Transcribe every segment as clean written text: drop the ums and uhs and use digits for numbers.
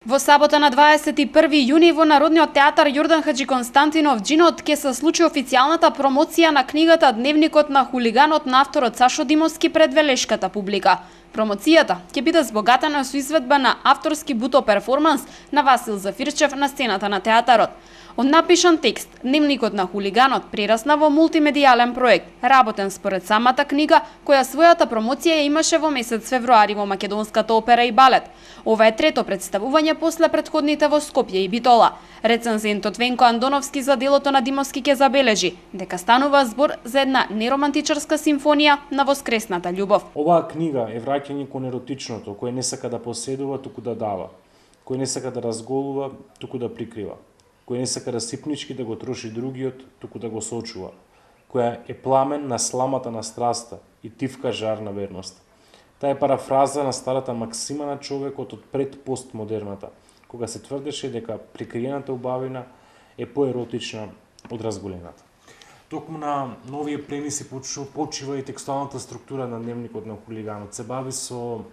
Во сабота на 21 јуни во Народниот театар Јордан Хаджи Константинов Џинот ќе се случи официјалната промоција на книгата Дневникот на хулиганот на авторот Сашо Димовски пред велешката публика. Промоцијата ќе биде збогатена со изведба на авторски буто перформанс на Васил Зафирчев на сцената на театарот. Од напишан текст, Дневникот на хулиганот прерасна во мултимедијален проект, работен според самата книга, која својата промоција ја имаше во месец февруари во Македонската опера и балет. Ова е трето представување после претходните во Скопје и Битола. Рецензентот Венко Андоновски за делото на Димовски ќе забележи дека станува збор за една неромантичарска симфонија на воскресната љубов. Оваа книга е враќање кон еротичното, кој не сака да поседува, туку да дава, кој не сака да разголува, туку да прикрива, кој не сака расипнички да го троши другиот, туку да го сочува, која е пламен на сламата на страста и тивка жар на верноста. Таа е парафраза на старата максима на човекот од пред постмодерната, кога се тврдеше дека прикриената убавина е поеротична од разголената. Токму на новие премиси почива и текстуалната структура на Дневникот на хулиганот. Се бави со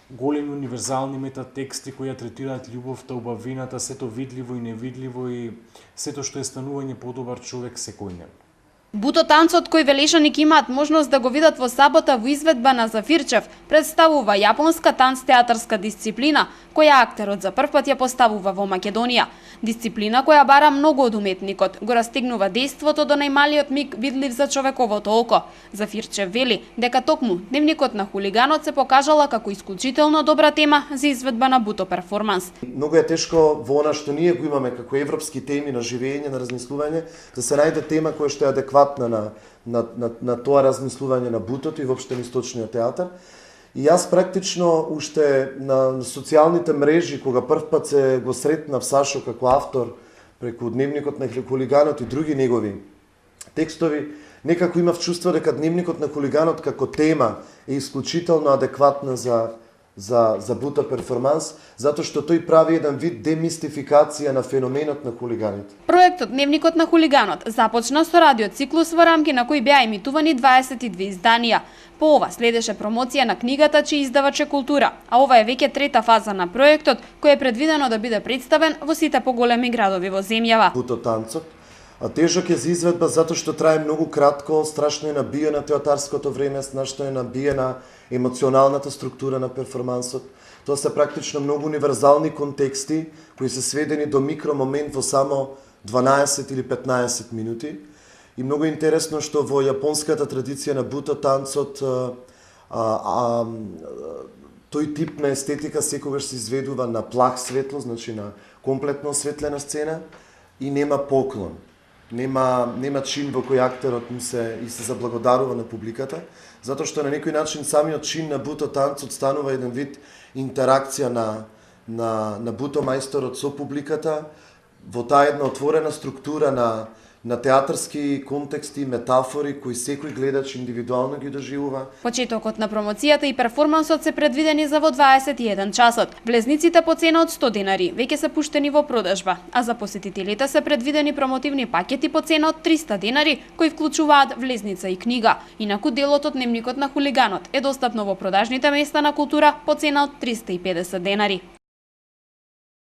големи универзални метатексти кои ја третираат љубовта, убавината, сето видливо и невидливо и сето што е станување подобар човек секојдневно. Буто танцот кој велешаник имаат можност да го видат во сабота во изведба на Зафирчев представува јапонска танц-театарска дисциплина која актерот за првпат ја поставува во Македонија. Дисциплина која бара многу од уметникот, го растегнува дејството до најмалиот миг видлив за човековото око. Зафирчев вели дека токму Дневникот на хулиганот се покажала како исклучително добра тема за изведба на буто перформанс. Многу е тешко во она што ние го имаме како европски теми на живење, на размислување, да се најде тема која што е адекватна на тоа размислување на бутото и воопшто на источниот театар. И јас практично уште на социјалните мрежи, кога првпат се го сретнав Сашо како автор преку Дневникот на хулиганот и други негови текстови, некако имав чувство дека Дневникот на хулиганот како тема е исклучително адекватна за буто перформанс, затоа што тој прави еден вид демистификација на феноменот на хулиганите. Проектот Дневникот на хулиганот започна со радиоциклус во рамки на кој беа емитувани 22 изданија. По ова следеше промоција на книгата чиј издавач е култура, а ова е веќе трета фаза на проектот кој е предвидено да биде представен во сите поголеми градови во земјава. Буто танцот, а тежок е за изведба затоа што трае многу кратко, страшно е набиена театарското време, страшно е набиена емоционалната структура на перформансот. Тоа се практично многу универзални контексти кои се сведени до микромомент во само 12 или 15 минути. И многу интересно што во јапонската традиција на буто танцот тој тип на естетика секогаш се изведува на плах светло, значи на комплетно осветлена сцена и нема поклон. Нема чин во кој актерот се заблагодарува на публиката, затоа што на некој начин самиот чин на буто танцот станува еден вид интеракција на буто мајсторот со публиката во таа една отворена структура на театарски контексти, метафори кои секој гледач индивидуално ги доживува. Почетокот на промоцијата и перформансот се предвидени за во 21 часот. Влезниците по цена од 100 денари веќе се пуштени во продажба, а за посетителите се предвидени промотивни пакети по цена од 300 денари кои вклучуваат влезница и книга. Инаку делот од Дневникот на хулиганот е достапно во продажните места на култура по цена од 350 денари.